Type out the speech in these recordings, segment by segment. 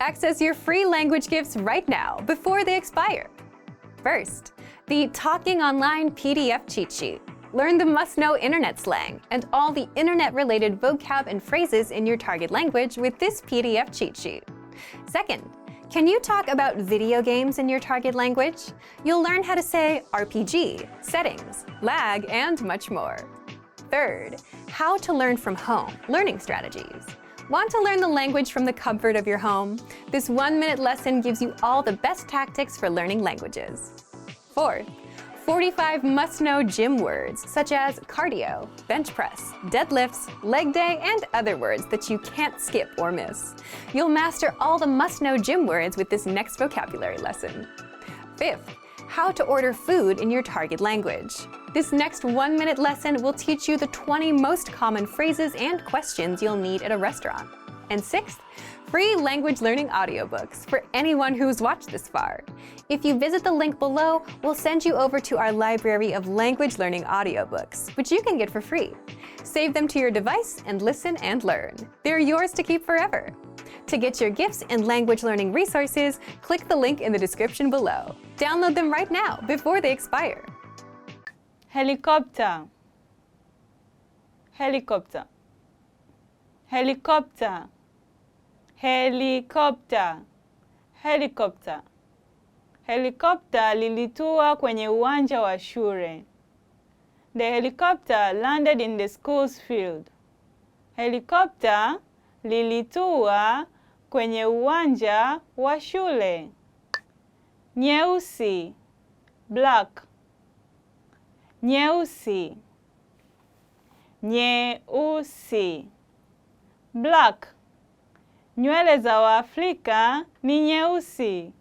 Access your free language gifts right now before they expire. First, the Talking Online PDF cheat sheet. Learn the must-know internet slang and all the internet-related vocab and phrases in your target language with this PDF cheat sheet. Second, can you talk about video games in your target language? You'll learn how to say RPG, settings, lag, and much more. Third, how to learn from home, learning strategies. Want to learn the language from the comfort of your home? This 1-minute lesson gives you all the best tactics for learning languages. Fourth, 45 must-know gym words such as cardio, bench press, deadlifts, leg day, and other words that you can't skip or miss. You'll master all the must-know gym words with this next vocabulary lesson. Fifth, how to order food in your target language. This next 1-minute lesson will teach you the 20 most common phrases and questions you'll need at a restaurant. And sixth, free language learning audiobooks for anyone who's watched this far. If you visit the link below, we'll send you over to our library of language learning audiobooks, which you can get for free. Save them to your device and listen and learn. They're yours to keep forever. To get your gifts and language learning resources, click the link in the description below. Download them right now before they expire. Helicopter, helicopter, helicopter, helicopter, helicopter. Helicopter lilitua kwenye uwanja wa shule. The helicopter landed in the school's field. Helicopter lilitua kwenye uwanja wa shule. Nyeusi, black. Nyeusi, nyeusi, black. Nywele za Waafrika ni nyeusi.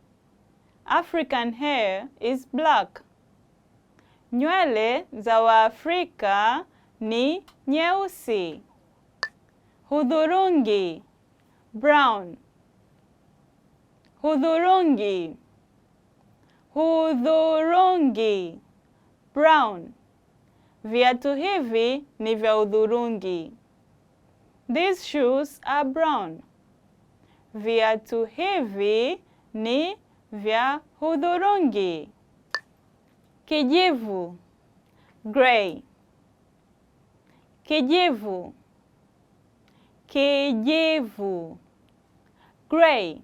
African hair is black. Nywele za Waafrika ni nyeusi. Hudhurungi, brown. Hudhurungi, hudhurungi, brown. Viatu hivi ni vya hudhurungi. These shoes are brown. Viatu hivi ni vya hudhurungi. Kijivu, gray. Kijivu, kijivu, gray.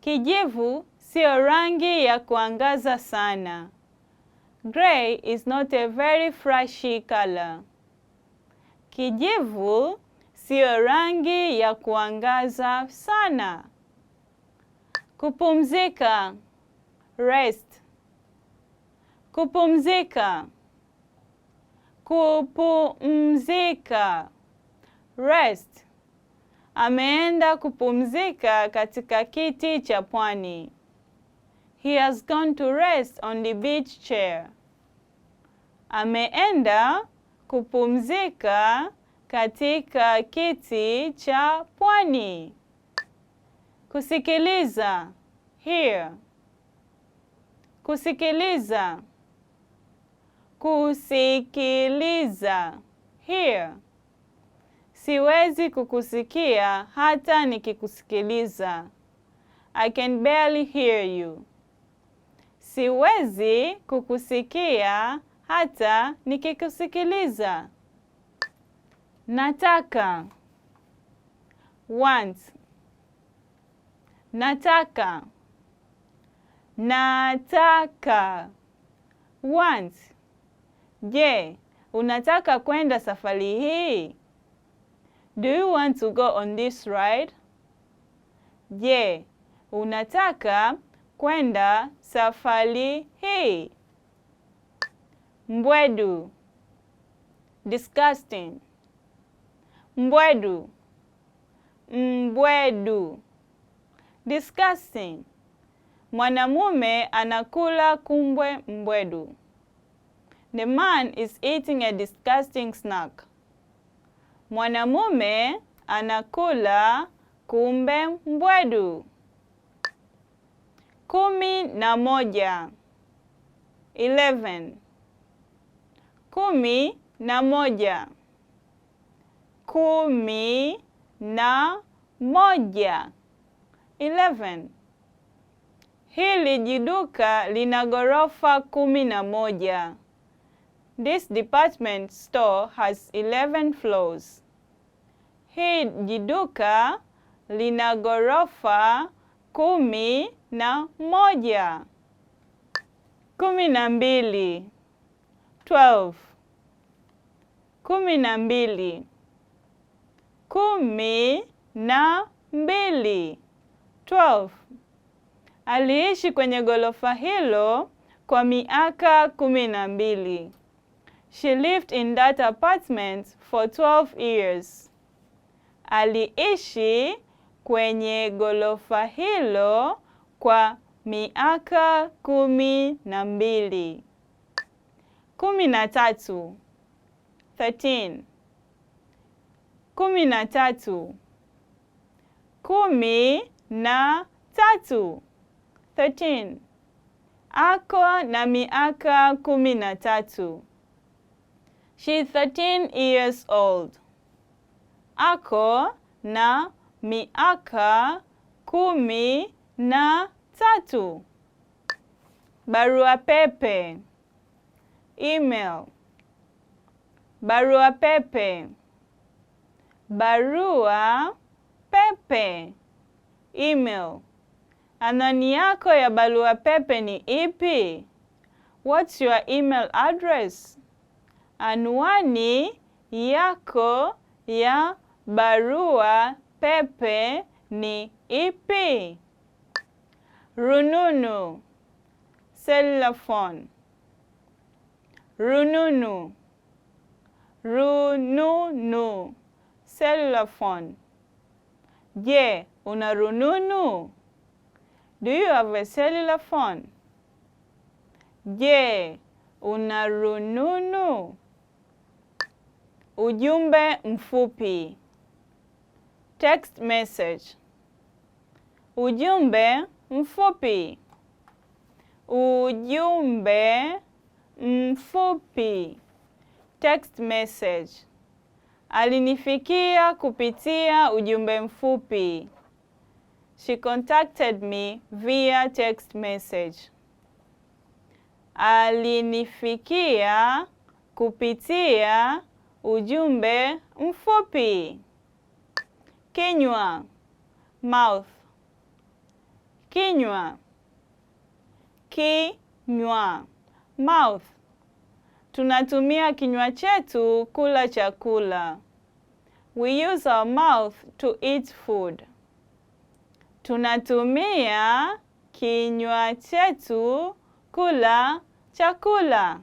Kijivu sio rangi ya kuangaza sana. Gray is not a very flashy color. Kijivu sio rangi ya kuangaza sana. Kupumzika, rest. Kupumzika, kupumzika, rest. Ameenda kupumzika katika kiti cha pwani. He has gone to rest on the beach chair. Ameenda kupumzika katika kiti cha pwani. Kusikiliza, hear. Kusikiliza, kusikiliza, hear. Siwezi kukusikia hata nikikusikiliza. I can barely hear you. Siwezi kukusikia hata nikikusikiliza. Nataka, want. Nataka, nataka, want. Je, unataka kwenda safari hii? Do you want to go on this ride? Je, unataka kwenda safari hii? Mbwedu, disgusting. Mbwedu, mbwedu, disgusting. Mwanamume anakula kumbwe mbwedu. The man is eating a disgusting snack. Mwanamume anakula kumbe mbwedu. 11. 11. 11. 11. 11. Hili jiduka lina ghorofa 11. This department store has 11 floors. Hii jiduka lina ghorofa 11. 12. 12. 12. 12. 12. Aliishi kwenye ghorofa hilo kwa miaka 12. She lived in that apartment for 12 years. Aliishi kwenye ghorofa hilo kwa miaka 12. 13. 13. 13. 13. 13. Ako na miaka 13. She is 13 years old. Ako na miaka 13. Barua pepe. Email. Barua pepe. Barua pepe. Email. Anwani yako ya barua pepe ni ipi? What's your email address? Anwani yako ya barua pepe ni ipi? Rununu. Cellular phone. Rununu. Rununu. Cellular phone. Je, una rununu? Do you have a cellular phone? Je, una rununu? Ujumbe mfupi. Text message. Ujumbe mfupi. Ujumbe mfupi. Text message. Alinifikia kupitia ujumbe mfupi. She contacted me via text message. Alinifikia kupitia ujumbe mfupi. Kinywa. Mouth. Kinywa. Kinywa. Mouth. Tunatumia kinywa chetu kula chakula. We use our mouth to eat food. Tunatumia kinywa chetu kula chakula.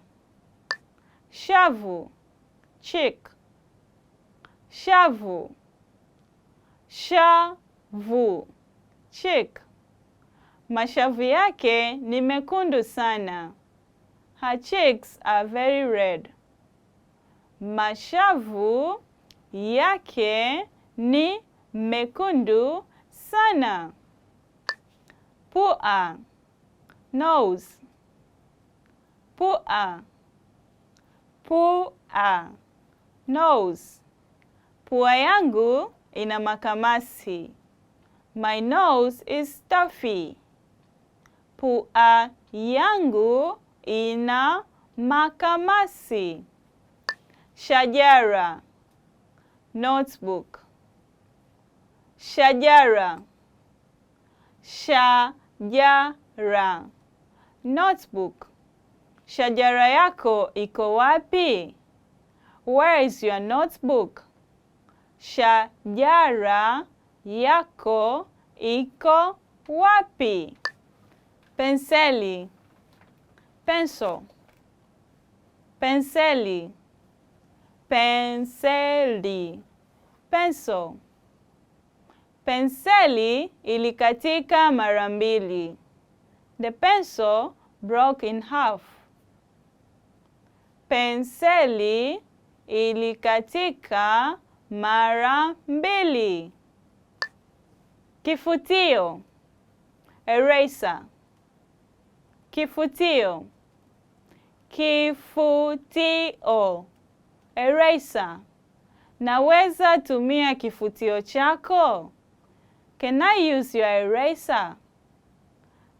Shavu. Cheek. Shavu. Shavu. Cheek. Mashavu yake ni mekundu sana. Her cheeks are very red. Mashavu yake ni mekundu sana. Pua. Nose. Pua. Pua. Nose. Pua yangu ina makamasi. My nose is stuffy. Pua yangu ina makamasi. Shajara. Notebook. Shajara. Shajara. Notebook. Shajara yako iko wapi? Where is your notebook? Shajara yako iko wapi? Penseli. Pencil. Penseli. Penseli. Pencil. Penseli ilikatika mara mbili. The pencil broke in half. Penseli ilikatika mara mbili. Kifutio. Eraser. Kifutio. Kifutio. Eraser. Naweza tumia kifutio chako? Can I use your eraser?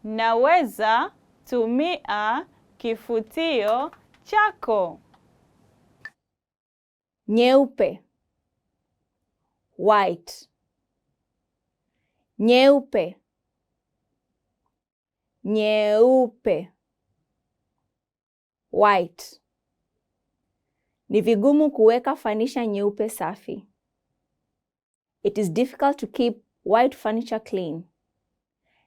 Naweza tumia kifutio chako. Nyeupe. White. Nyeupe. Nyeupe. White. Ni vigumu kuweka furniture nyeupe safi. It is difficult to keep white furniture clean.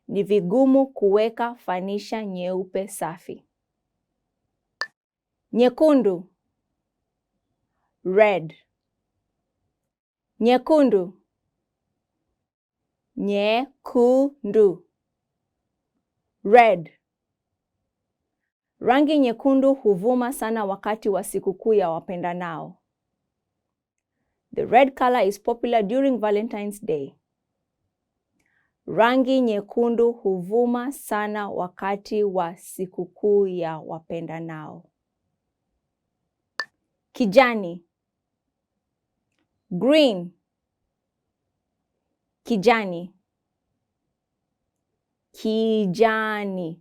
Ni vigumu kuweka furniture nyeupe safi. Nyekundu. Red. Nyekundu. Nyekundu. Red. Rangi nyekundu huvuma sana wakati wa sikukuu ya wapendanao. The red color is popular during Valentine's Day. Rangi nyekundu huvuma sana wakati wa sikukuu ya wapendanao. Kijani. Green. Kijani. Kijani.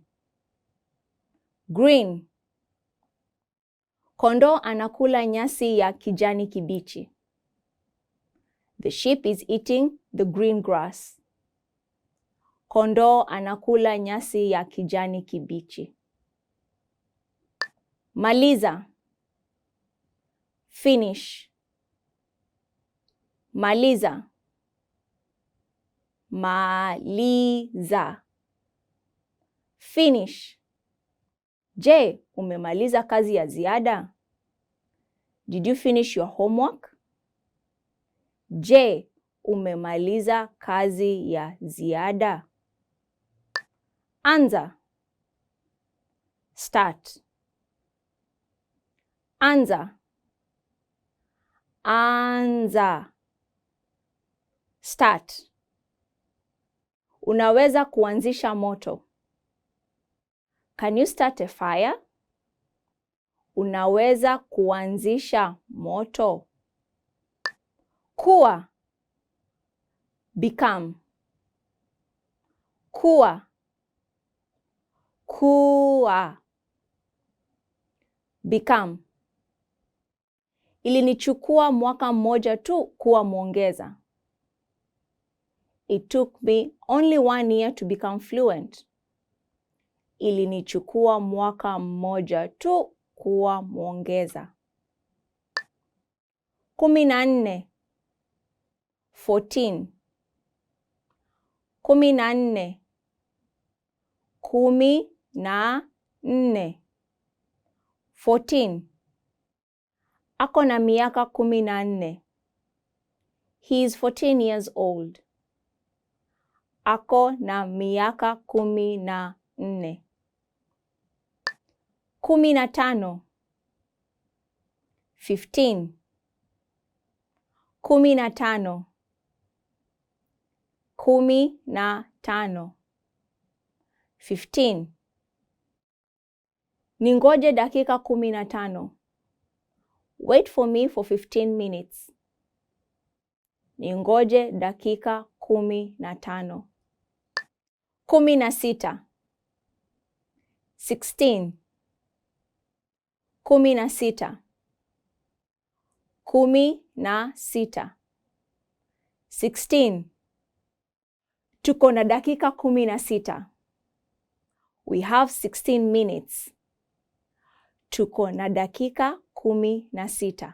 Green. Kondoo anakula nyasi ya kijani kibichi. The sheep is eating the green grass. Kondoo anakula nyasi ya kijani kibichi. Maliza. Finish. Maliza. Maliza. Finish. Je, umemaliza kazi ya ziada? Did you finish your homework? Je, umemaliza kazi ya ziada? Anza. Start. Anza. Anza. Start. Unaweza kuanzisha moto. Can you start a fire? Unaweza kuanzisha moto. Kuwa. Become. Kuwa. Kuwa. Become. Ilinichukua mwaka mmoja tu kuwa mwongeza. It took me only 1 year to become fluent. Ilinichukua mwaka mmoja tu kuwa mwongeza. 14. 14. 14. 14. 14. Ako na miaka 14. He is 14 years old. Ako na miaka 14. 15. 15. 15. 15. 15. Ningoje dakika 15. Wait for me for 15 minutes. Ningoje dakika 15. 16. 16. 16. 16. 16. Tuko na dakika 16. We have 16 minutes. Tuko na dakika 16.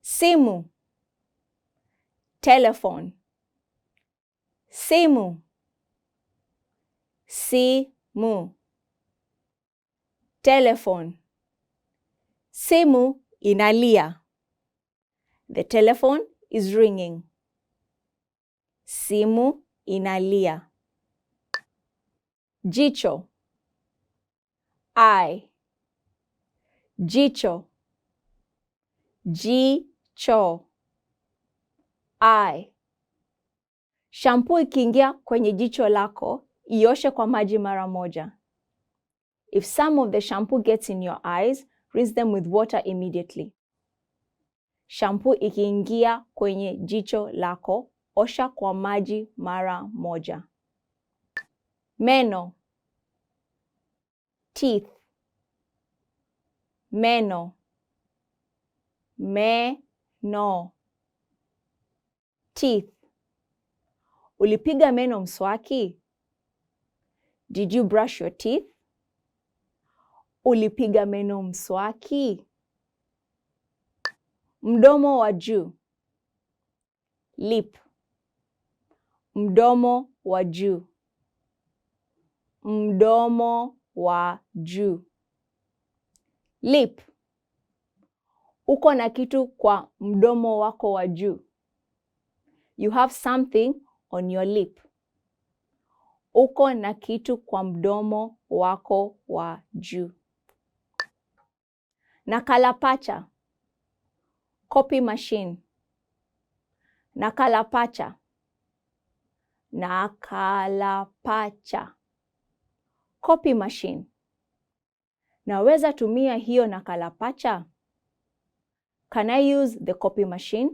Simu. Telephone. Simu. Simu. Telephone. Simu inalia. The telephone is ringing. Simu inalia. Jicho. Eye. Jicho. Jicho. Eye. Shampoo ikiingia kwenye jicho lako, ioshe kwa maji mara moja. If some of the shampoo gets in your eyes, rinse them with water immediately. Shampoo ikiingia kwenye jicho lako, osha kwa maji mara moja. Meno. Teeth. Meno. Meno. Teeth. Ulipiga meno mswaki? Did you brush your teeth? Ulipiga meno mswaki? Mdomo wa juu. Lip. Mdomo wa juu. Mdomo wa juu. Lip. Uko na kitu kwa mdomo wako wa juu. You have something on your lip. Uko na kitu kwa mdomo wako wa juu. Nakala pacha. Copy machine. Nakala pacha. Nakala pacha. Copy machine. Naweza tumia hiyo nakala pacha? Can I use the copy machine?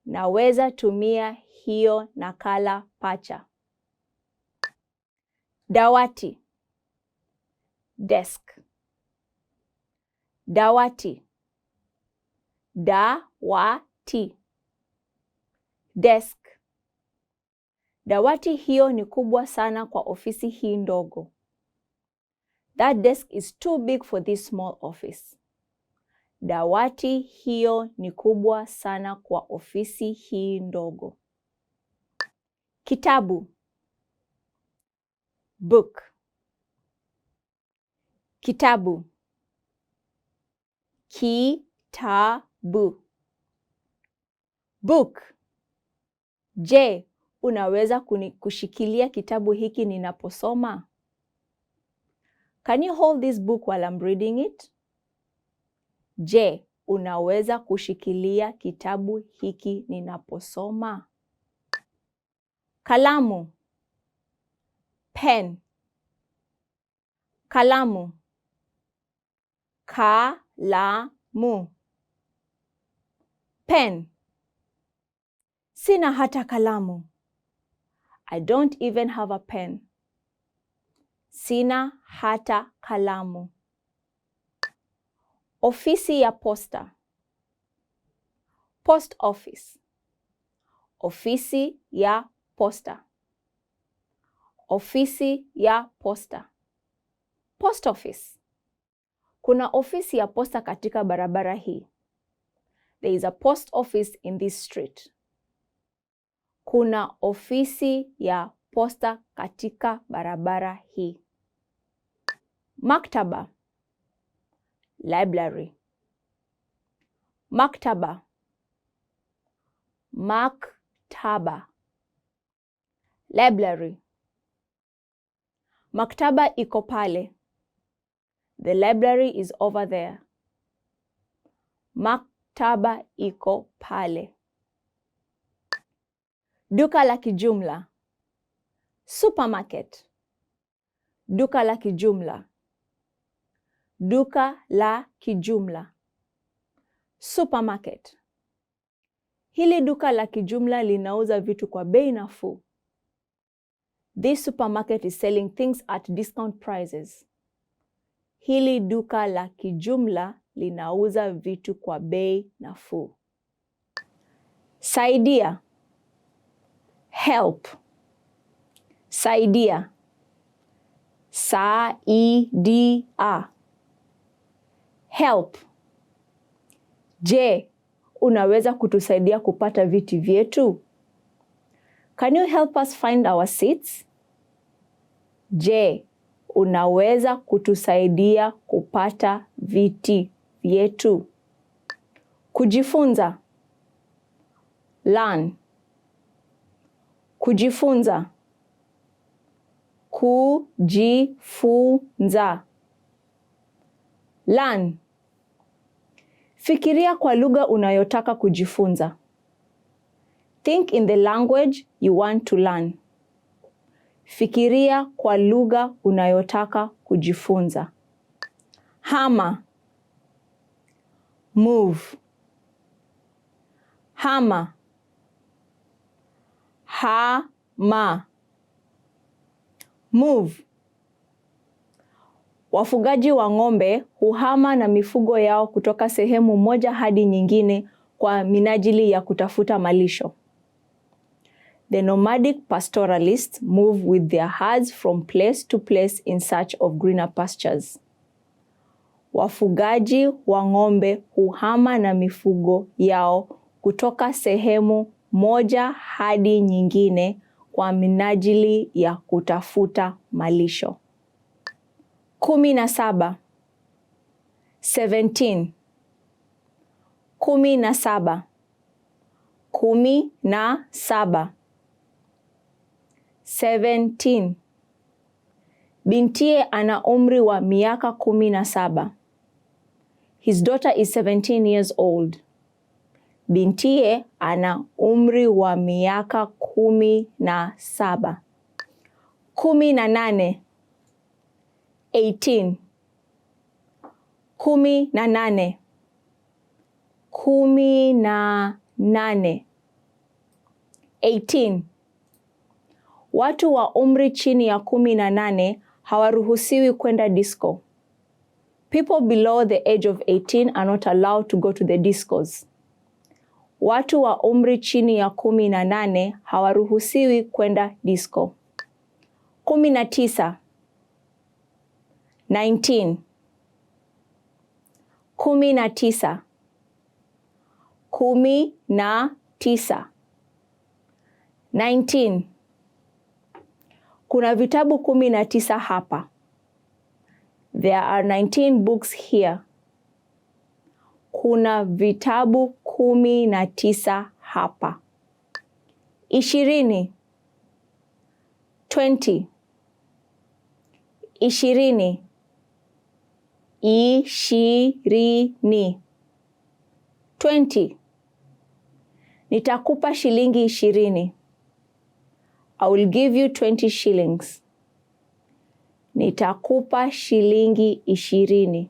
Naweza tumia hiyo nakala pacha. Dawati. Desk. Dawati. Dawati. Desk. Dawati hiyo ni kubwa sana kwa ofisi hii ndogo. That desk is too big for this small office. Dawati hiyo ni kubwa sana kwa ofisi hii ndogo. Kitabu. Book. Kitabu. Kitabu. Book. Je, unaweza kushikilia kitabu hiki ninaposoma? Can you hold this book while I'm reading it? Je, unaweza kushikilia kitabu hiki ninaposoma? Kalamu. Pen. Kalamu. Kalamu. Pen. Sina hata kalamu. I don't even have a pen. Sina hata kalamu. Ofisi ya posta. Post office. Ofisi ya posta. Ofisi ya posta. Post office. Kuna ofisi ya posta katika barabara hii. There is a post office in this street. Kuna ofisi ya posta katika barabara hii. Maktaba. Library. Maktaba. Maktaba. Library. Maktaba iko pale. The library is over there. Maktaba iko pale. Duka la kijumla. Supermarket. Duka la kijumla. Duka la kijumla. Supermarket. Hili duka la kijumla linauza vitu kwa bei nafuu. This supermarket is selling things at discount prices. Hili duka la kijumla linauza vitu kwa bei nafuu. Saidia. Help. Saidia. Saidia. Help. Je, unaweza kutusaidia kupata viti vyetu? Can you help us find our seats? Je, unaweza kutusaidia kupata viti vyetu? Kujifunza. Learn. Kujifunza. Kujifunza. Learn. Fikiria kwa lugha unayotaka kujifunza. Think in the language you want to learn. Fikiria kwa lugha unayotaka kujifunza. Hama. Move. Hama. Hama. Move. Wafugaji wa ng'ombe huhama na mifugo yao kutoka sehemu moja hadi nyingine kwa minajili ya kutafuta malisho. The nomadic pastoralists move with their herds from place to place in search of greener pastures. Wafugaji wa ng'ombe huhama na mifugo yao kutoka sehemu moja hadi nyingine kwa minajili ya kutafuta malisho. 17. 17. 17. 17. 17. Bintiye ana umri wa miaka 17. His daughter is 17 years old. Bintiye ana umri wa miaka 17. 18. 18. 18. 18. 18. Watu wa umri chini ya 18 hawaruhusiwi kwenda disco. People below the age of 18 are not allowed to go to the discos. Watu wa umri chini ya 18 hawaruhusiwi kwenda disco. 19. 19. 19. 19. 19. Kuna vitabu 19 hapa. There are 19 books here. Kuna vitabu 19 hapa. 20. 20. 20. 20. 20. Nitakupa shilingi 20. I will give you 20 shillings. Nitakupa shilingi 20.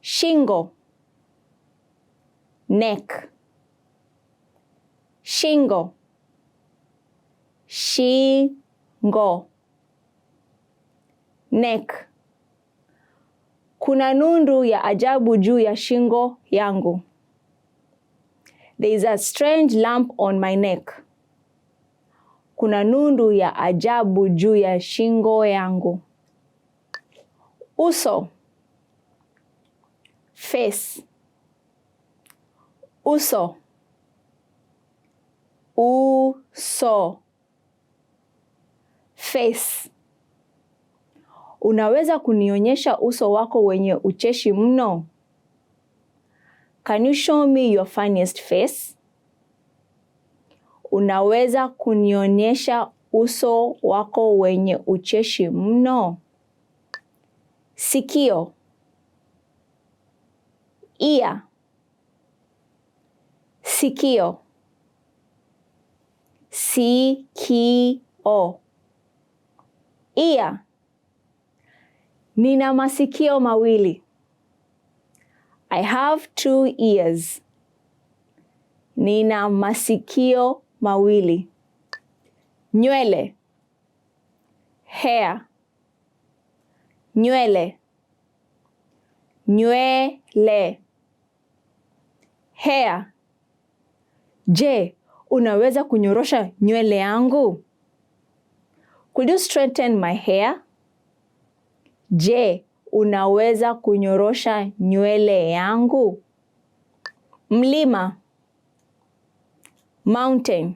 Shingo. Neck. Shingo. Shingo. Neck. Kuna nundu ya ajabu juu ya shingo yangu. There is a strange lump on my neck. Kuna nundu ya ajabu juu ya shingo yangu. Uso. Face. Uso. Uso. Face. Unaweza kunionyesha uso wako wenye ucheshi mno? Can you show me your funniest face? Unaweza kunionyesha uso wako wenye ucheshi mno? Sikio. Ear. Sikio. Sikio. Ear. Nina masikio mawili. I have 2 ears. Nina masikio mawili. Nywele. Hair. Nywele. Nywele. Hair. Je, unaweza kunyorosha nywele yangu? Could you straighten my hair? Je, unaweza kunyorosha nywele yangu? Mlima. Mountain.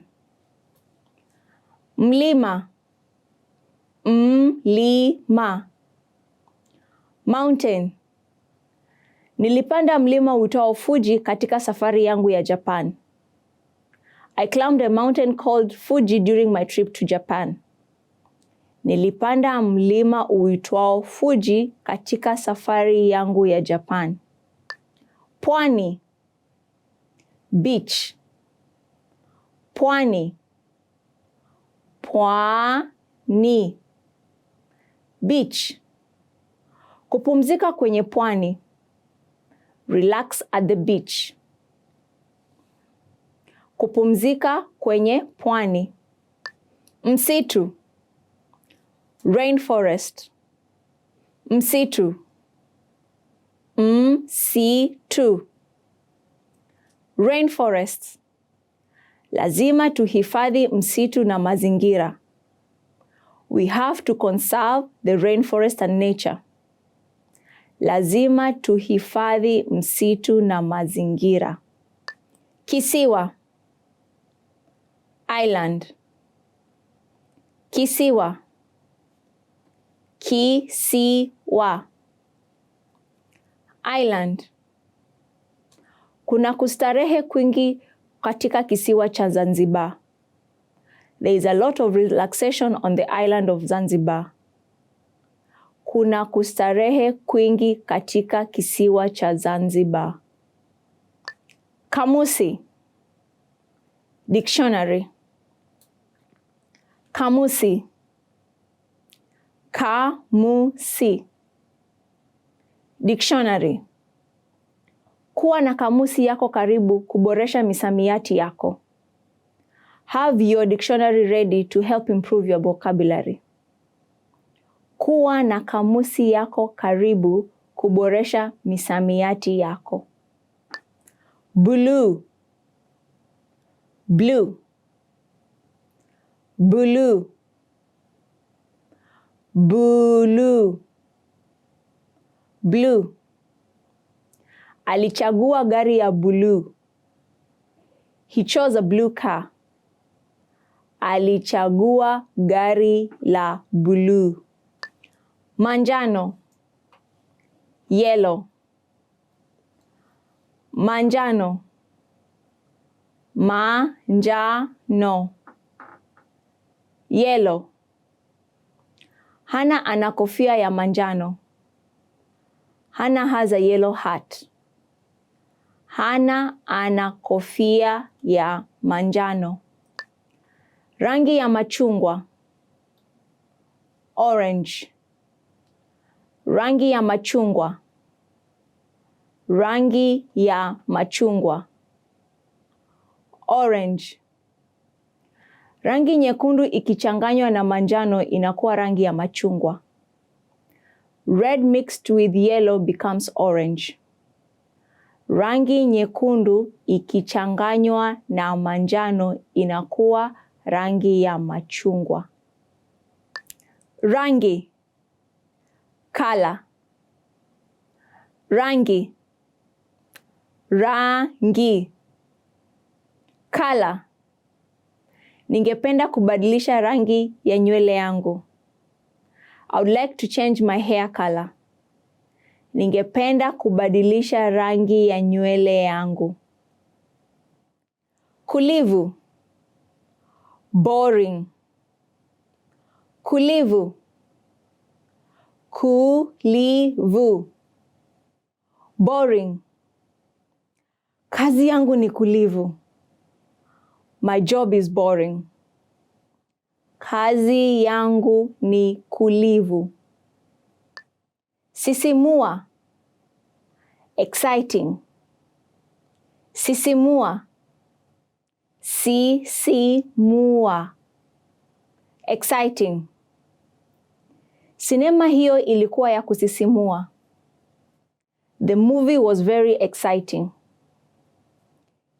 Mlima. Mlima. Mountain. Nilipanda mlima uitwao Fuji katika safari yangu ya Japan. I climbed a mountain called Fuji during my trip to Japan. Nilipanda mlima uitwao Fuji katika safari yangu ya Japan. Pwani. Beach. Pwani. Pwani. Beach. Kupumzika kwenye pwani. Relax at the beach. kupumzika kwenye pwani. Msitu, rainforest. Msitu, msitu. Rainforest, lazima tuhifadhi msitu na mazingira. We have to conserve the rainforest and nature. Lazima tuhifadhi msitu na mazingira. Kisiwa, island. Kisiwa, kisiwa. Island, kuna kustarehe kwingi katika kisiwa cha Zanzibar. There is a lot of relaxation on the island of Zanzibar. Kuna kustarehe kwingi katika kisiwa cha Zanzibar. Kamusi, dictionary. Kamusi, kamusi. Dictionary, kuwa na kamusi yako karibu kuboresha misamiati yako. Have your dictionary ready to help improve your vocabulary. Kuwa na kamusi yako karibu kuboresha misamiati yako. Blue, blue. Blue, blue. Blue, alichagua gari ya blue. He chose a blue car. Alichagua gari la blue. Manjano, yellow. Manjano, manjano. Yellow, Hana ana kofia ya manjano. Hana has a yellow hat. Hana ana kofia ya manjano. Rangi ya machungwa, orange. Rangi ya machungwa, rangi ya machungwa, orange. Rangi nyekundu ikichanganywa na manjano inakuwa rangi ya machungwa. Red mixed with yellow becomes orange. Rangi nyekundu ikichanganywa na manjano inakuwa rangi ya machungwa. Rangi, color. Rangi, rangi. Color, ningependa kubadilisha rangi ya nywele yangu. I would like to change my hair color. Ningependa kubadilisha rangi ya nywele yangu. Kulivu, boring. Kulivu, kulivu. Boring, kazi yangu ni kulivu. My job is boring. Kazi yangu ni kulivu. Sisimua, exciting. Sisimua, sisimua, exciting. Sinema hiyo ilikuwa ya kusisimua. The movie was very exciting.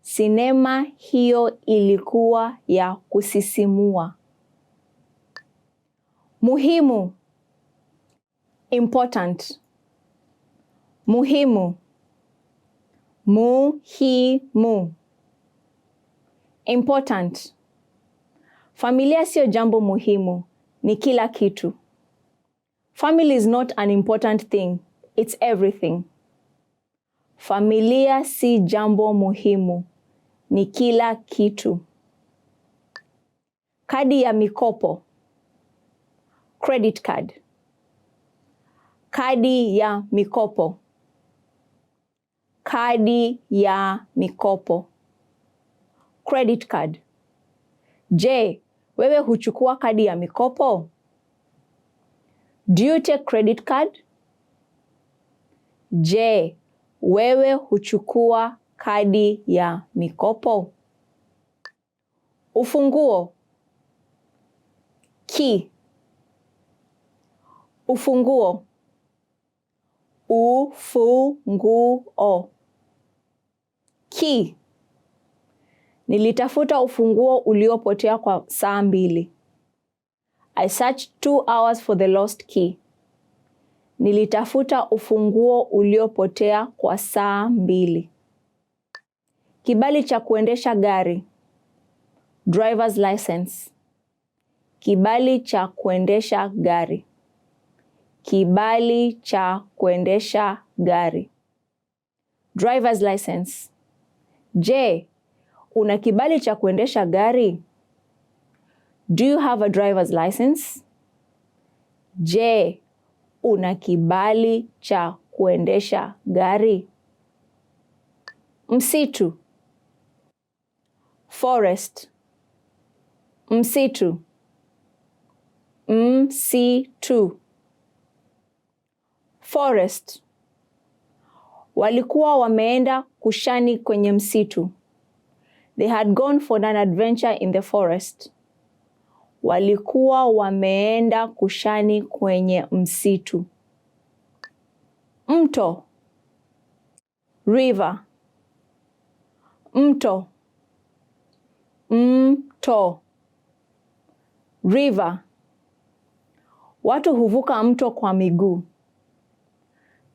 Sinema hiyo ilikuwa ya kusisimua. Muhimu, important. Muhimu, muhimu. Important. Familia sio jambo muhimu, ni kila kitu. Family is not an important thing, it's everything. Familia si jambo muhimu, ni kila kitu. Kadi ya mikopo, credit card. Kadi ya mikopo, kadi ya mikopo, credit card. Je, wewe huchukua kadi ya mikopo? Do you take credit card? Je, wewe huchukua kadi ya mikopo? Ufunguo. Key. Ufunguo. Ufunguo. Key. Nilitafuta ufunguo uliopotea kwa saa 2. I searched 2 hours for the lost key. Nilitafuta ufunguo uliopotea kwa saa 2. Kibali cha kuendesha gari. Driver's license. Kibali cha kuendesha gari. Kibali cha kuendesha gari. Driver's license. Je, una kibali cha kuendesha gari? Do you have a driver's license? Je, una kibali cha kuendesha gari? Msitu. Forest. Msitu. Msitu. Forest. Walikuwa wameenda kushani kwenye msitu. They had gone for an adventure in the forest. Walikuwa wameenda kushani kwenye msitu. Mto. River. Mto. Mto. River. Watu huvuka mto kwa miguu.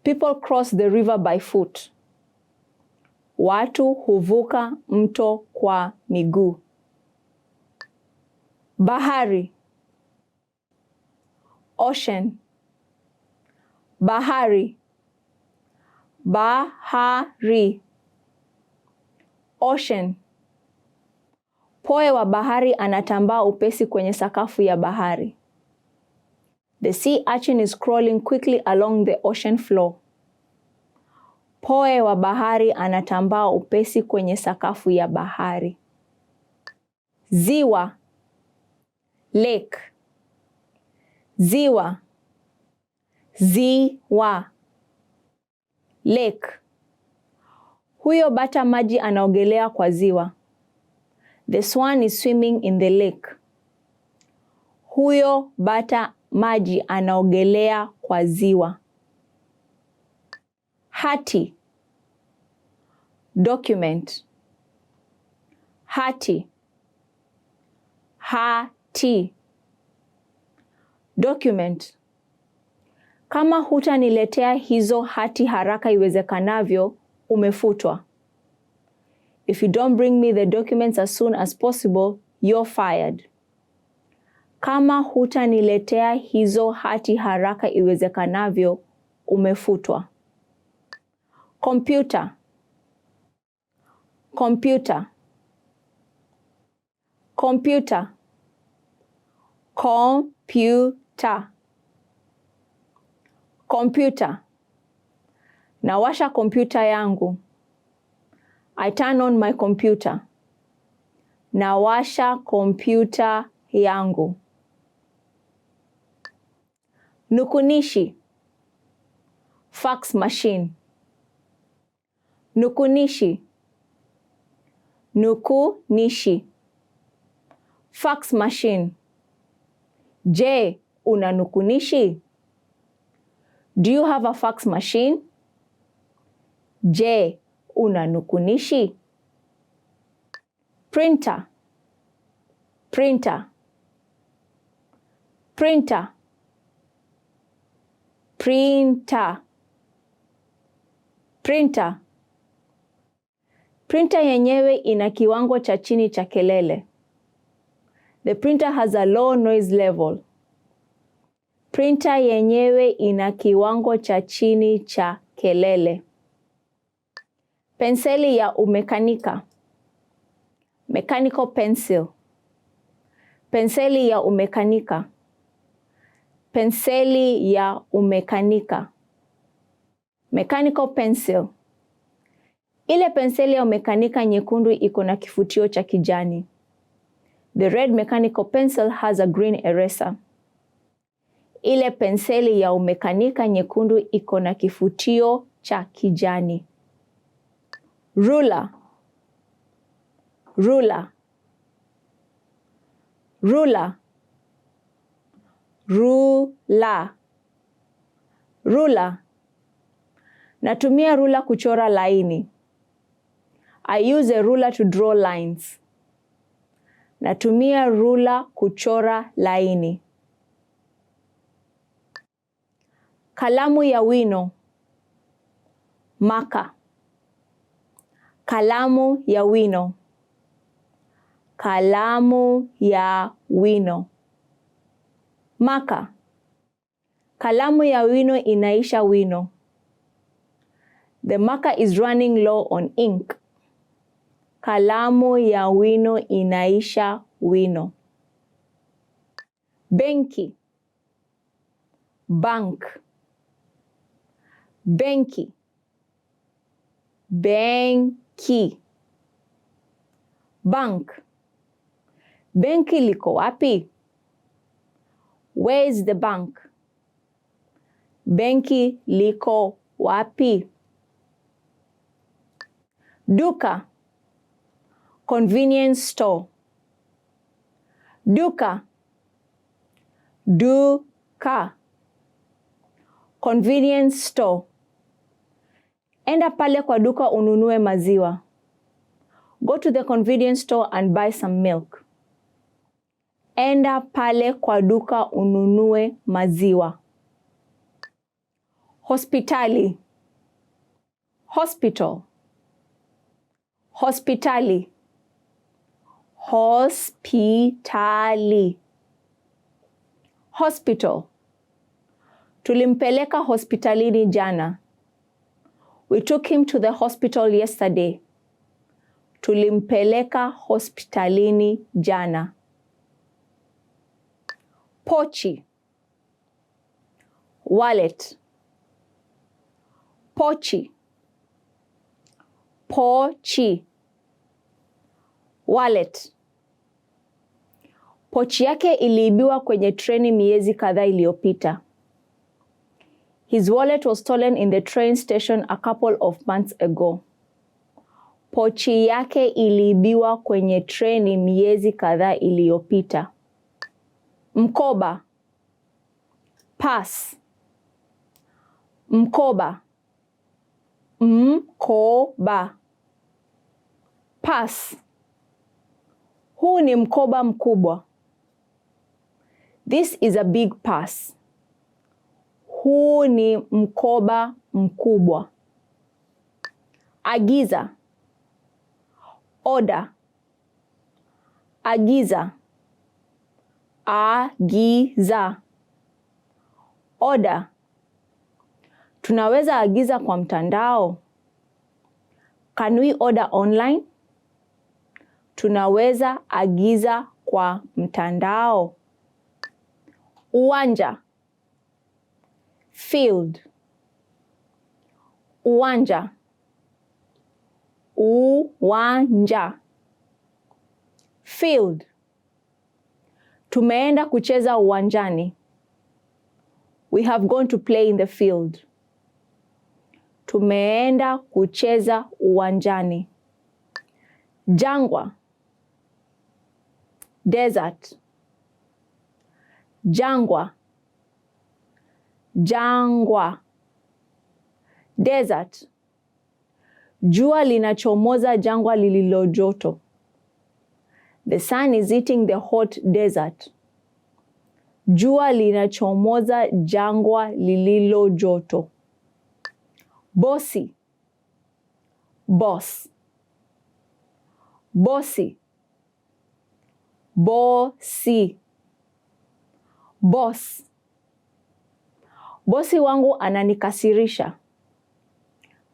People cross the river by foot. Watu huvuka mto kwa miguu. Bahari. Ocean. Bahari. Bahari. Ocean. Poe wa bahari anatambaa upesi kwenye sakafu ya bahari. The sea urchin is crawling quickly along the ocean floor. Poe wa bahari anatambaa upesi kwenye sakafu ya bahari. Ziwa. Lake. Ziwa. Ziwa. Lake. Huyo bata maji anaogelea kwa ziwa. The swan is swimming in the lake. Huyo bata maji anaogelea kwa ziwa. Hati. Document. Hati. Hati. Document. Kama hutaniletea hizo hati haraka iwezekanavyo, umefutwa. If you don't bring me the documents as soon as possible, you're fired. Kama hutaniletea hizo hati haraka iwezekanavyo, umefutwa. Computer. Computer. Computer. Computer. Computer. Nawasha kompyuta yangu. I turn on my computer. Nawasha kompyuta yangu. Nukunishi. Fax machine. Nukunishi. Nukunishi. Fax machine. Je, una nukunishi? Do you have a fax machine? Je, una nukunishi? Printer. Printer. Printer. Printer. Printer. Printer yenyewe ina kiwango cha chini cha kelele. The printer has a low noise level. Printer yenyewe ina kiwango cha chini cha kelele. Penseli ya umekanika. Mechanical pencil. Penseli ya umekanika. Penseli ya umekanika. Mechanical pencil. Ile penseli ya umekanika nyekundu iko na kifutio cha kijani. The red mechanical pencil has a green eraser. Ile penseli ya umekanika nyekundu iko na kifutio cha kijani. Ruler. Ruler. Ruler. Ruler. Ruler. Natumia ruler kuchora laini. I use a ruler to draw lines. Natumia ruler kuchora laini. Kalamu ya wino. Marker. Kalamu ya wino. Kalamu ya wino. Marker. Kalamu ya wino inaisha wino. The marker is running low on ink. Kalamu ya wino inaisha wino. Benki. Bank. Benki. Benki. Bank. Benki liko wapi? Where is the bank? Benki liko wapi? Duka. Convenience store. Duka. Duka. Convenience store. Enda pale kwa duka ununue maziwa. Go to the convenience store and buy some milk. Enda pale kwa duka ununue maziwa. Hospitali. Hospital. Hospitali. Hospitali. Hospital. Tulimpeleka hospitalini jana. We took him to the hospital yesterday. Tulimpeleka hospitalini jana. Pochi. Wallet. Pochi. Pochi. Wallet. Pochi yake iliibiwa kwenye treni miezi kadhaa iliyopita. His wallet was stolen in the train station a couple of months ago. Pochi yake iliibiwa kwenye treni miezi kadhaa iliyopita. Mkoba. Pass. Mkoba. Mkoba. Pass. Huu ni mkoba mkubwa. This is a big pass. Huu ni mkoba mkubwa. Agiza. Order. Agiza. Agiza. Order. Tunaweza agiza kwa mtandao. Can we order online? Tunaweza agiza kwa mtandao. Uwanja. Field. Uwanja. Uwanja. Field. Tumeenda kucheza uwanjani. We have gone to play in the field. Tumeenda kucheza uwanjani. Jangwa. Desert. Jangwa. Jangwa. Desert. Jua linachomoza jangwa lililo joto. The sun is hitting the hot desert. Jua linachomoza jangwa lililo joto. Bosi. Boss. Bosi. Bosi. Boss. Bosi wangu ananikasirisha.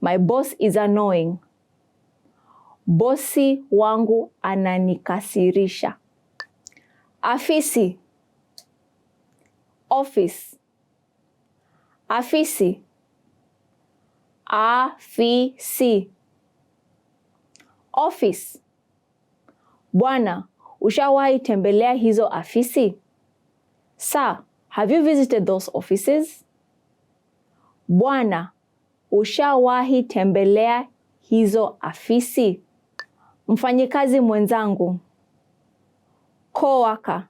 My boss is annoying. Bosi wangu ananikasirisha. Afisi. Office. Afisi. Afisi. Office. Bwana, ushawahi tembelea hizo afisi? Sir, have you visited those offices? Bwana, ushawahi tembelea hizo afisi? Mfanyikazi mwenzangu. Coworker.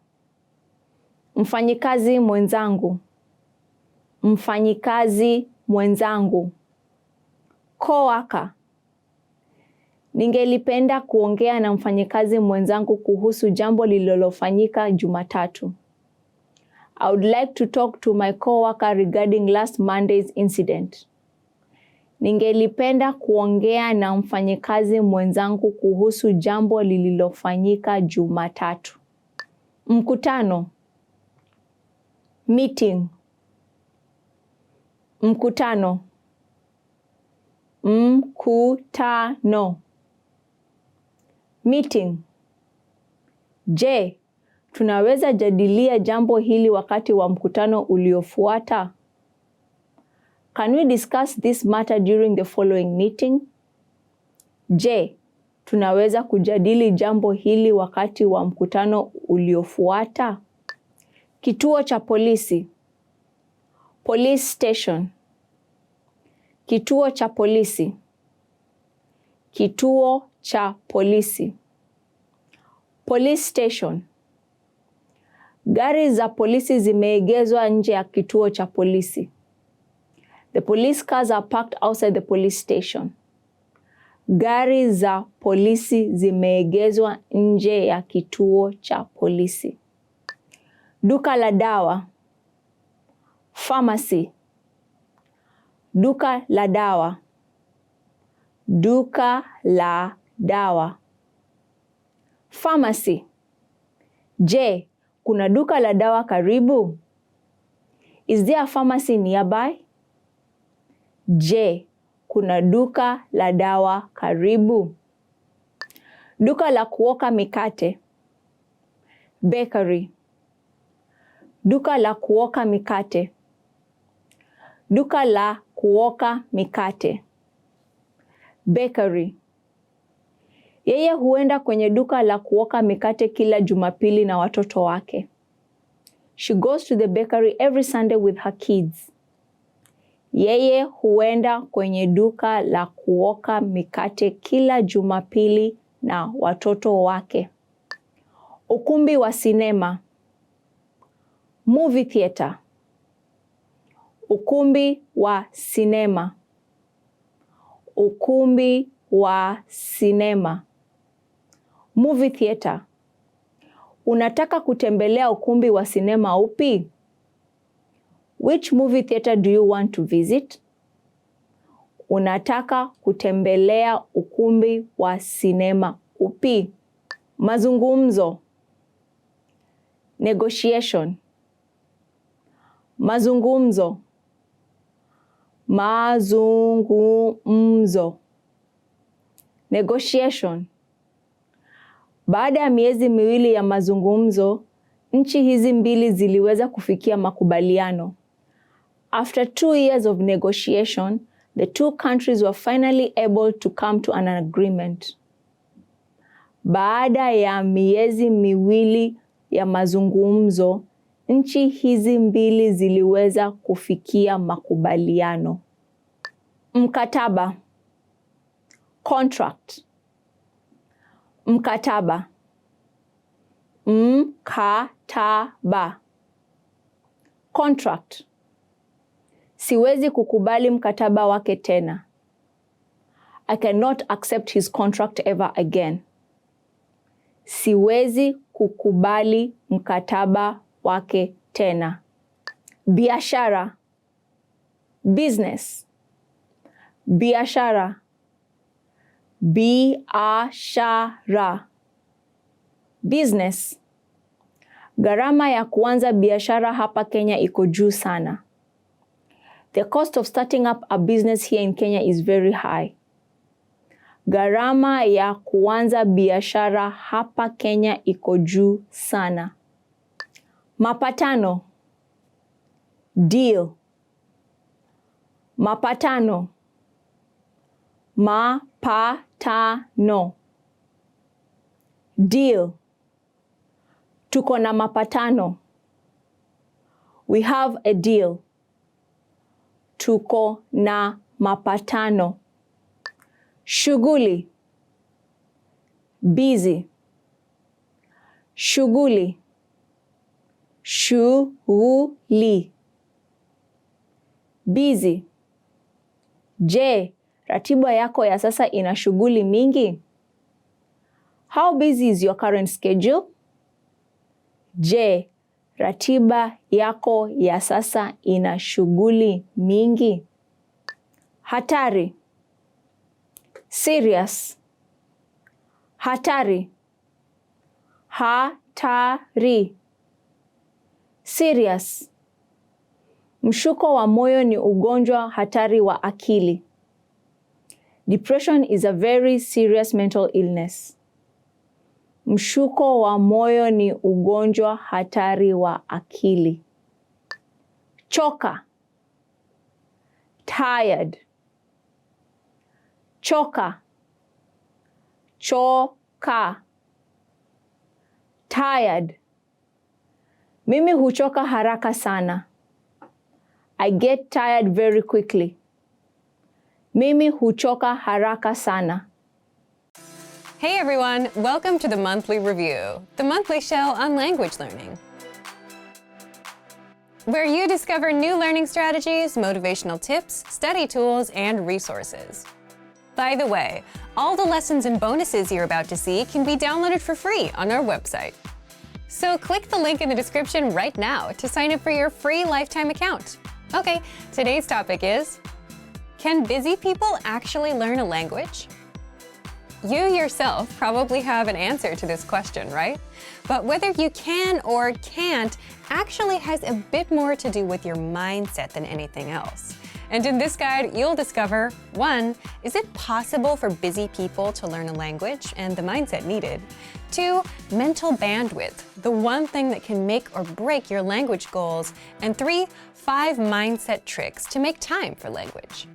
Mfanyikazi mwenzangu. Mfanyikazi mwenzangu. Coworker. Ningelipenda kuongea na mfanyikazi mwenzangu kuhusu jambo lililofanyika Jumatatu. I would like to talk to my coworker regarding last Monday's incident. Ningelipenda kuongea na mfanyikazi mwenzangu kuhusu jambo lililofanyika Jumatatu. Mkutano. Meeting. Mkutano. Mkutano. Meeting. Je, tunaweza jadilia jambo hili wakati wa mkutano uliofuata? Can we discuss this matter during the following meeting? Je, tunaweza kujadili jambo hili wakati wa mkutano uliofuata? Kituo cha polisi. Police station. Kituo cha polisi. Kituo cha polisi. Police station. Gari za polisi zimeegezwa nje ya kituo cha polisi. The police cars are parked outside the police station. Gari za polisi zimeegezwa nje ya kituo cha polisi. Duka la dawa. Pharmacy. Duka la dawa. Duka la dawa. Pharmacy. Je, kuna duka la dawa karibu? Is there a pharmacy nearby? Je, kuna duka la dawa karibu? Duka la kuoka mikate. Bakery. Duka la kuoka mikate. Duka la kuoka mikate. Bakery. Yeye huenda kwenye duka la kuoka mikate kila Jumapili na watoto wake. She goes to the bakery every Sunday with her kids. Yeye huenda kwenye duka la kuoka mikate kila Jumapili na watoto wake. Ukumbi wa sinema. Movie theater. Ukumbi wa sinema. Ukumbi wa sinema. Movie theater. Unataka kutembelea ukumbi wa sinema upi? Which movie theater do you want to visit? Unataka kutembelea ukumbi wa sinema upi? Mazungumzo. Negotiation. Mazungumzo. Mazungumzo. Negotiation. Baada ya miezi miwili ya mazungumzo, nchi hizi mbili ziliweza kufikia makubaliano. After 2 years of negotiation, the two countries were finally able to come to an agreement. Baada ya miezi miwili ya mazungumzo, nchi hizi mbili ziliweza kufikia makubaliano. Mkataba. Contract. Mkataba. Mkataba. Contract. Siwezi kukubali mkataba wake tena. I cannot accept his contract ever again. Siwezi kukubali mkataba wake tena. Biashara. Business. Biashara. Biashara. Business. Gharama ya kuanza biashara hapa Kenya iko juu sana. The cost of starting up a business here in Kenya is very high. Gharama ya kuanza biashara hapa Kenya iko juu sana. Mapatano. Deal. Mapatano. Mapatano. Deal. Tuko na mapatano. We have a deal. Tuko na mapatano. Shughuli. Busy. Shughuli. shughuli. Busy. Je, ratiba yako ya sasa ina shughuli mingi? How busy is your current schedule? Je, ratiba yako ya sasa ina shughuli mingi? Hatari. Serious. Hatari. Hatari. Serious. Mshuko wa moyo ni ugonjwa hatari wa akili. Depression is a very serious mental illness. Mshuko wa moyo ni ugonjwa hatari wa akili. Choka. Tired. Choka. Choka. Tired. Mimi huchoka haraka sana. I get tired very quickly. Mimi huchoka haraka sana. Hey everyone, welcome to the Monthly Review, the monthly show on language learning, where you discover new learning strategies, motivational tips, study tools, and resources. By the way, all the lessons and bonuses you're about to see can be downloaded for free on our website. So click the link in the description right now to sign up for your free lifetime account. Okay, today's topic is, can busy people actually learn a language? You yourself probably have an answer to this question, right? But whether you can or can't actually has a bit more to do with your mindset than anything else. And in this guide, you'll discover, 1, is it possible for busy people to learn a language and the mindset needed? 2, mental bandwidth, the one thing that can make or break your language goals. And 3, 5 mindset tricks to make time for language.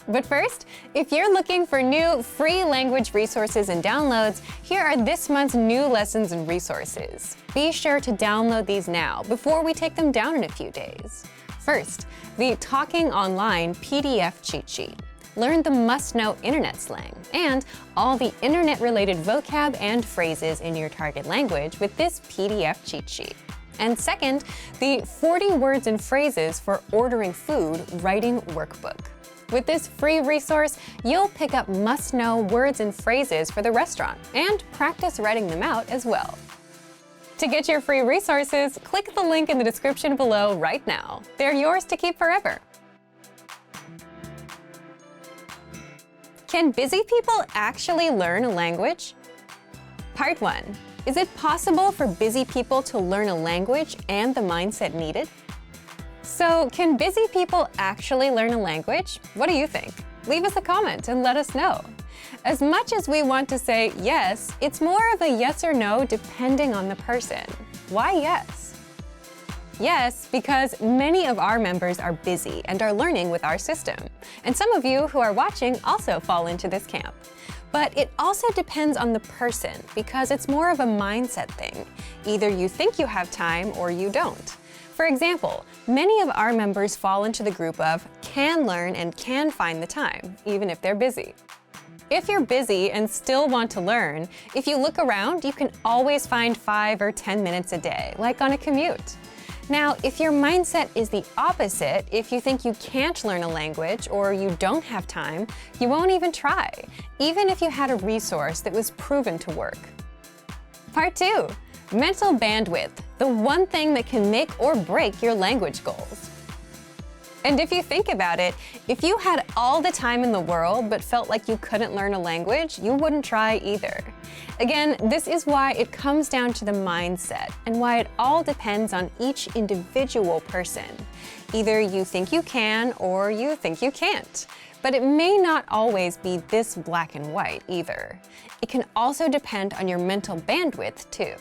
But first, if you're looking for new free language resources and downloads, here are this month's new lessons and resources. Be sure to download these now before we take them down in a few days. First, the Talking Online PDF cheat sheet. Learn the must-know internet slang and all the internet-related vocab and phrases in your target language with this PDF cheat sheet. And second, the 40 words and phrases for ordering food writing workbook. With this free resource, you'll pick up must-know words and phrases for the restaurant and practice writing them out as well. To get your free resources, click the link in the description below right now. They're yours to keep forever. Can busy people actually learn a language? Part 1. Is it possible for busy people to learn a language and the mindset needed? So, can busy people actually learn a language? What do you think? Leave us a comment and let us know. As much as we want to say yes, it's more of a yes or no depending on the person. Why yes? Yes, because many of our members are busy and are learning with our system. And some of you who are watching also fall into this camp. But it also depends on the person because it's more of a mindset thing. Either you think you have time or you don't. For example, many of our members fall into the group of can learn and can find the time, even if they're busy. If you're busy and still want to learn, if you look around, you can always find 5 or 10 minutes a day, like on a commute. Now, if your mindset is the opposite, if you think you can't learn a language or you don't have time, you won't even try, even if you had a resource that was proven to work. Part 2. Mental bandwidth, the one thing that can make or break your language goals. And if you think about it, if you had all the time in the world but felt like you couldn't learn a language, you wouldn't try either. Again, this is why it comes down to the mindset and why it all depends on each individual person. Either you think you can or you think you can't. But it may not always be this black and white either. It can also depend on your mental bandwidth too.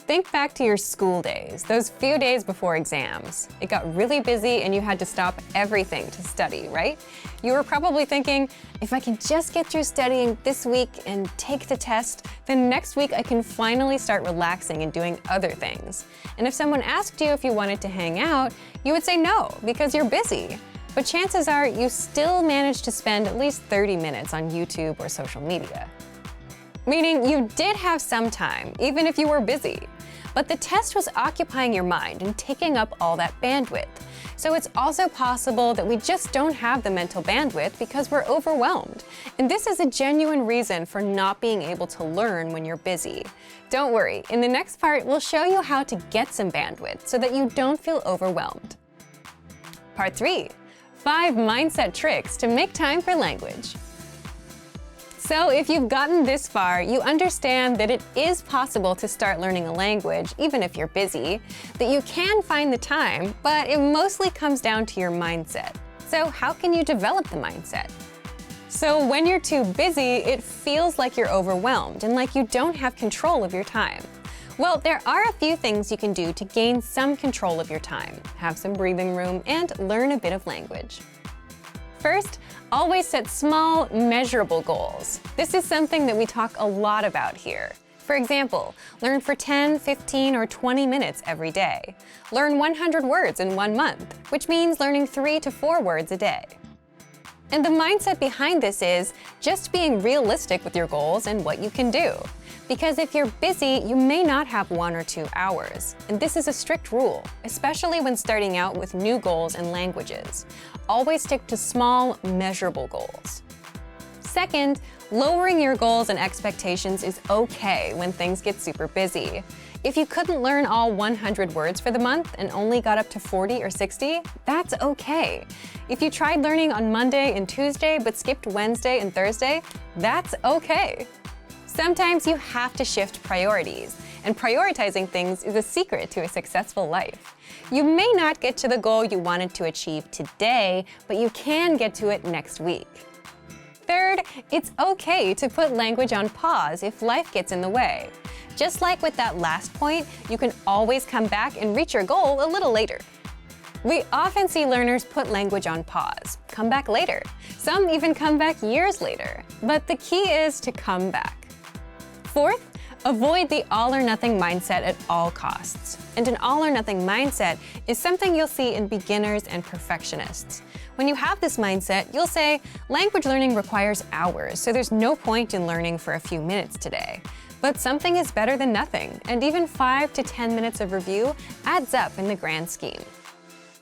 Think back to your school days, those few days before exams. It got really busy and you had to stop everything to study, right? You were probably thinking, if I can just get through studying this week and take the test, then next week I can finally start relaxing and doing other things. And if someone asked you if you wanted to hang out, you would say no, because you're busy. But chances are you still managed to spend at least 30 minutes on YouTube or social media. meaning you did have some time, even if you were busy. But the test was occupying your mind and taking up all that bandwidth. So it's also possible that we just don't have the mental bandwidth because we're overwhelmed. And this is a genuine reason for not being able to learn when you're busy. Don't worry, in the next part, we'll show you how to get some bandwidth so that you don't feel overwhelmed. Part 3. 5 mindset tricks to make time for language. So if you've gotten this far, you understand that it is possible to start learning a language even if you're busy, that you can find the time, but it mostly comes down to your mindset. So how can you develop the mindset? So when you're too busy, it feels like you're overwhelmed and like you don't have control of your time. Well, there are a few things you can do to gain some control of your time, have some breathing room, and learn a bit of language. First, always set small, measurable goals. This is something that we talk a lot about here. For example, learn for 10, 15, or 20 minutes every day. Learn 100 words in 1 month, which means learning 3 to 4 words a day. And the mindset behind this is just being realistic with your goals and what you can do. Because if you're busy, you may not have 1 or 2 hours. And this is a strict rule, especially when starting out with new goals and languages. Always stick to small, measurable goals. Second, lowering your goals and expectations is okay when things get super busy. If you couldn't learn all 100 words for the month and only got up to 40 or 60, that's okay. If you tried learning on Monday and Tuesday but skipped Wednesday and Thursday, that's okay. Sometimes you have to shift priorities, and prioritizing things is a secret to a successful life. You may not get to the goal you wanted to achieve today, but you can get to it next week. Third, it's okay to put language on pause if life gets in the way. Just like with that last point, you can always come back and reach your goal a little later. We often see learners put language on pause, come back later. Some even come back years later. But the key is to come back. Fourth, avoid the all-or-nothing mindset at all costs. And an all-or-nothing mindset is something you'll see in beginners and perfectionists. When you have this mindset, you'll say, language learning requires hours, so there's no point in learning for a few minutes today. But something is better than nothing, and even 5 to 10 minutes of review adds up in the grand scheme.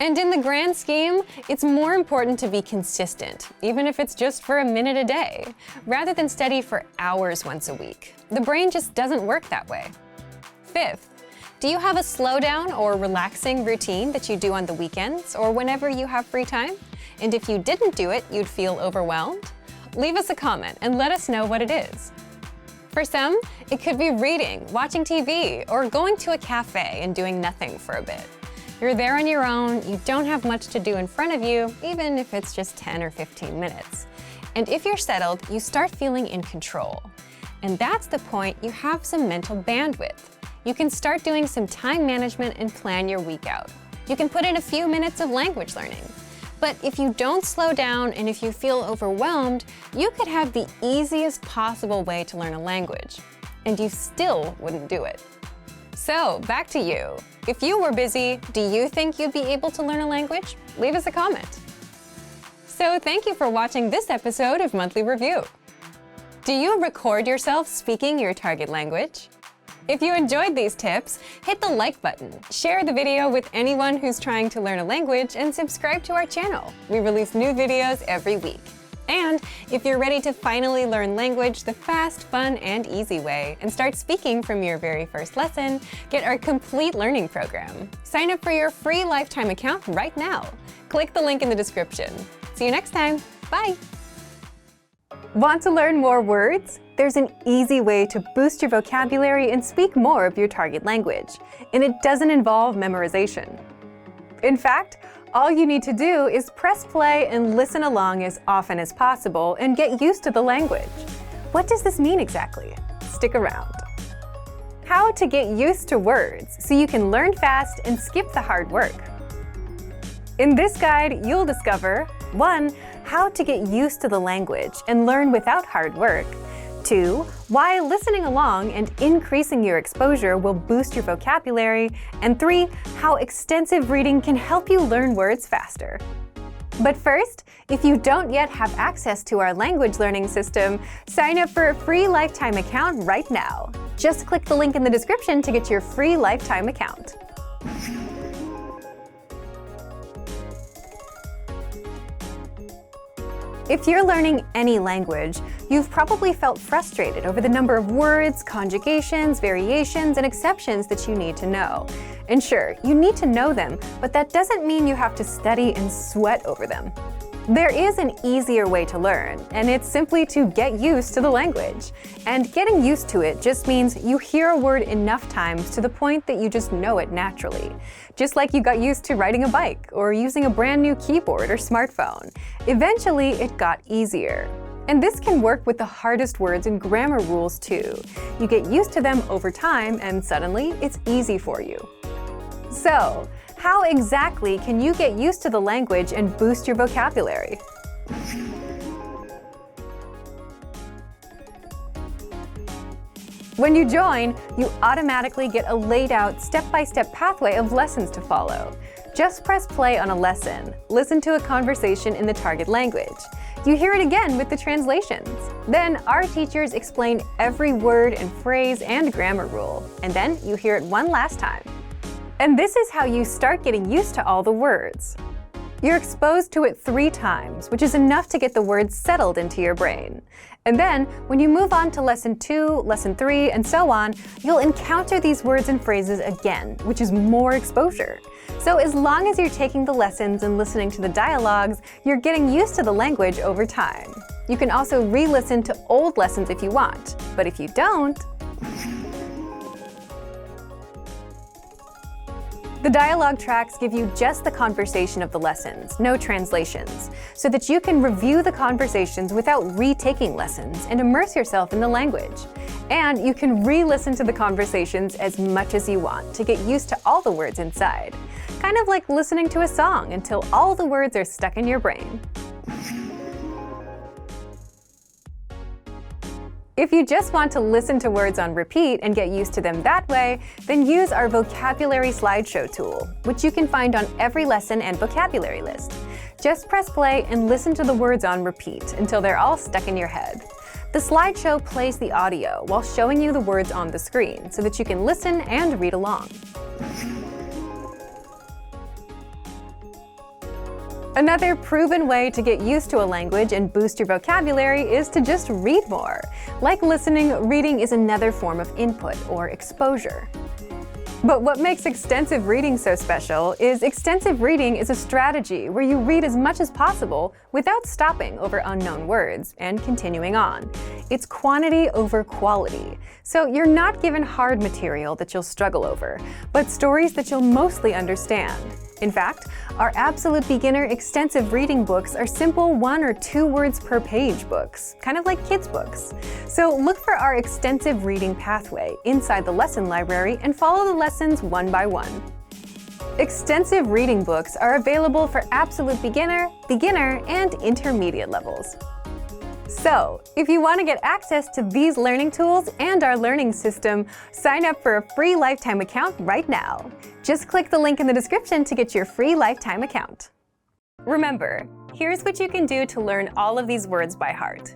And in the grand scheme, it's more important to be consistent, even if it's just for a minute a day, rather than study for hours once a week. The brain just doesn't work that way. Fifth, do you have a slowdown or relaxing routine that you do on the weekends or whenever you have free time? And if you didn't do it, you'd feel overwhelmed? Leave us a comment and let us know what it is. For some, it could be reading, watching TV, or going to a cafe and doing nothing for a bit. You're there on your own, you don't have much to do in front of you, even if it's just 10 or 15 minutes. And if you're settled, you start feeling in control. And that's the point you have some mental bandwidth. You can start doing some time management and plan your week out. You can put in a few minutes of language learning. But if you don't slow down and if you feel overwhelmed, you could have the easiest possible way to learn a language, and you still wouldn't do it. So, back to you. If you were busy, do you think you'd be able to learn a language? Leave us a comment. So, thank you for watching this episode of Monthly Review. Do you record yourself speaking your target language? If you enjoyed these tips, hit the like button, share the video with anyone who's trying to learn a language, and subscribe to our channel. We release new videos every week. And if you're ready to finally learn language the fast, fun, and easy way and start speaking from your very first lesson, get our complete learning program. Sign up for your free lifetime account right now. Click the link in the description. See you next time. Bye! Want to learn more words? There's an easy way to boost your vocabulary and speak more of your target language, and it doesn't involve memorization. In fact, all you need to do is press play and listen along as often as possible and get used to the language. What does this mean exactly? Stick around. How to get used to words so you can learn fast and skip the hard work. In this guide, you'll discover 1. How to get used to the language and learn without hard work. 2. Why listening along and increasing your exposure will boost your vocabulary. And 3. How extensive reading can help you learn words faster. But first, if you don't yet have access to our language learning system, sign up for a free lifetime account right now. Just click the link in the description to get your free lifetime account. If you're learning any language, you've probably felt frustrated over the number of words, conjugations, variations, and exceptions that you need to know. And sure, you need to know them, but that doesn't mean you have to study and sweat over them. There is an easier way to learn, and it's simply to get used to the language. And getting used to it just means you hear a word enough times to the point that you just know it naturally. Just like you got used to riding a bike or using a brand new keyboard or smartphone. Eventually, it got easier. And this can work with the hardest words and grammar rules too. You get used to them over time, and suddenly it's easy for you. So, how exactly can you get used to the language and boost your vocabulary? When you join, you automatically get a laid-out step-by-step pathway of lessons to follow. Just press play on a lesson, listen to a conversation in the target language. You hear it again with the translations. Then our teachers explain every word and phrase and grammar rule, and then you hear it one last time. And this is how you start getting used to all the words. You're exposed to it 3 times, which is enough to get the words settled into your brain. And then, when you move on to lesson 2, lesson 3, and so on, you'll encounter these words and phrases again, which is more exposure. So as long as you're taking the lessons and listening to the dialogues, you're getting used to the language over time. You can also re-listen to old lessons if you want, but if you don't, the dialogue tracks give you just the conversation of the lessons, no translations, so that you can review the conversations without retaking lessons and immerse yourself in the language. And you can re-listen to the conversations as much as you want to get used to all the words inside. Kind of like listening to a song until all the words are stuck in your brain. If you just want to listen to words on repeat and get used to them that way, then use our vocabulary slideshow tool, which you can find on every lesson and vocabulary list. Just press play and listen to the words on repeat until they're all stuck in your head. The slideshow plays the audio while showing you the words on the screen so that you can listen and read along. Another proven way to get used to a language and boost your vocabulary is to just read more. Like listening, reading is another form of input or exposure. But what makes extensive reading so special is extensive reading is a strategy where you read as much as possible without stopping over unknown words and continuing on. It's quantity over quality. So you're not given hard material that you'll struggle over, but stories that you'll mostly understand. In fact, our absolute beginner extensive reading books are simple 1 or 2 words per page books, kind of like kids' books. So look for our extensive reading pathway inside the lesson library and follow the lessons one by one. Extensive reading books are available for absolute beginner, and intermediate levels. So, if you want to get access to these learning tools and our learning system, sign up for a free lifetime account right now. Just click the link in the description to get your free lifetime account. Remember, here's what you can do to learn all of these words by heart.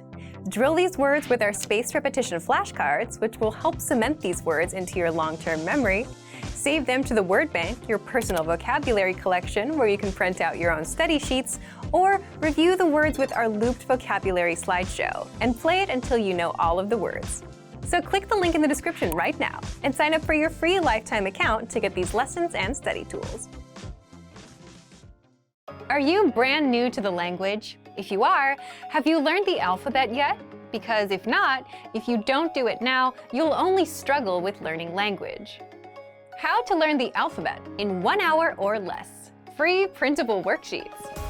Drill these words with our spaced repetition flashcards, which will help cement these words into your long-term memory. Save them to the word bank, your personal vocabulary collection, where you can print out your own study sheets, or review the words with our looped vocabulary slideshow, and play it until you know all of the words. So click the link in the description right now and sign up for your free lifetime account to get these lessons and study tools. Are you brand new to the language? If you are, have you learned the alphabet yet? Because if not, if you don't do it now, you'll only struggle with learning language. How to learn the alphabet in 1 hour or less. Free printable worksheets.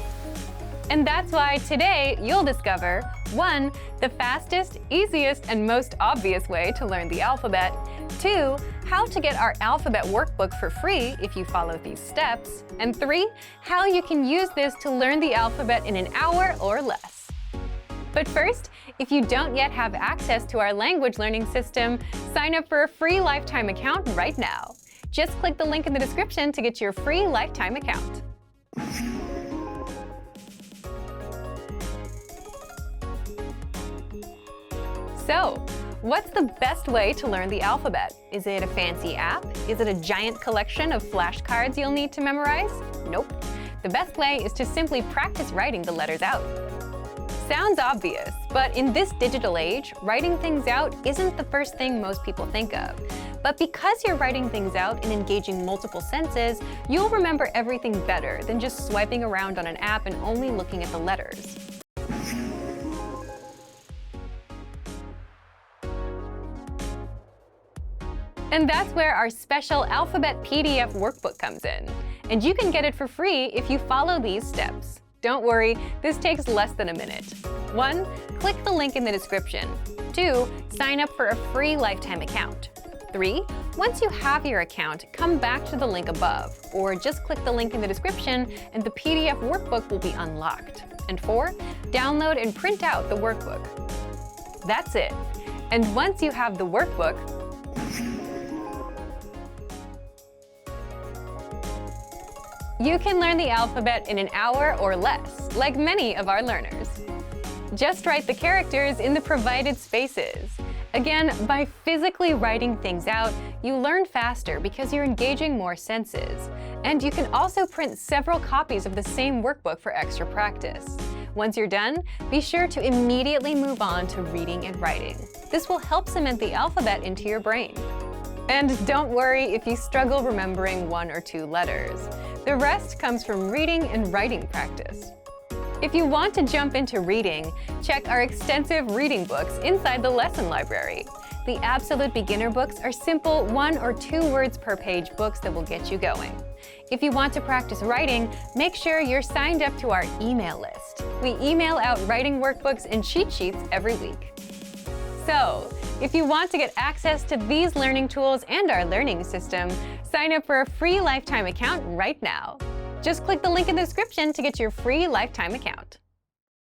And that's why today you'll discover 1. The fastest, easiest, and most obvious way to learn the alphabet. 2. How to get our alphabet workbook for free if you follow these steps. And 3. How you can use this to learn the alphabet in 1 hour or less. But first, if you don't yet have access to our language learning system, sign up for a free lifetime account right now. Just click the link in the description to get your free lifetime account. So, what's the best way to learn the alphabet? Is it a fancy app? Is it a giant collection of flashcards you'll need to memorize? Nope. The best way is to simply practice writing the letters out. Sounds obvious, but in this digital age, writing things out isn't the first thing most people think of. But because you're writing things out and engaging multiple senses, you'll remember everything better than just swiping around on an app and only looking at the letters. And that's where our special alphabet PDF workbook comes in. And you can get it for free if you follow these steps. Don't worry, this takes less than a minute. 1. Click the link in the description. 2. Sign up for a free lifetime account. 3. Once you have your account, come back to the link above, or just click the link in the description and the PDF workbook will be unlocked. And 4. Download and print out the workbook. That's it. And once you have the workbook, you can learn the alphabet in an hour or less, like many of our learners. Just write the characters in the provided spaces. Again, by physically writing things out, you learn faster because you're engaging more senses. And you can also print several copies of the same workbook for extra practice. Once you're done, be sure to immediately move on to reading and writing. This will help cement the alphabet into your brain. And don't worry if you struggle remembering 1 or 2 letters. The rest comes from reading and writing practice. If you want to jump into reading, check our extensive reading books inside the lesson library. The Absolute Beginner books are simple 1 or 2 words per page books that will get you going. If you want to practice writing, make sure you're signed up to our email list. We email out writing workbooks and cheat sheets every week. So, if you want to get access to these learning tools and our learning system, sign up for a free lifetime account right now. Just click the link in the description to get your free lifetime account.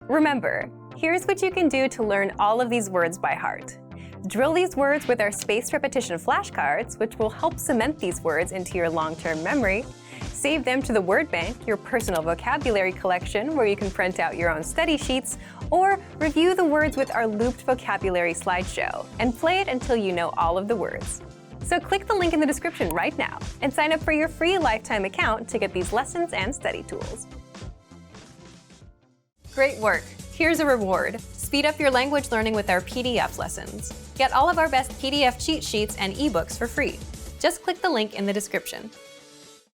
Remember, here's what you can do to learn all of these words by heart. Drill these words with our spaced repetition flashcards, which will help cement these words into your long-term memory. Save them to the word bank, your personal vocabulary collection, where you can print out your own study sheets, or review the words with our looped vocabulary slideshow, and play it until you know all of the words. So click the link in the description right now and sign up for your free lifetime account to get these lessons and study tools. Great work! Here's a reward. Speed up your language learning with our PDF lessons. Get all of our best PDF cheat sheets and ebooks for free. Just click the link in the description.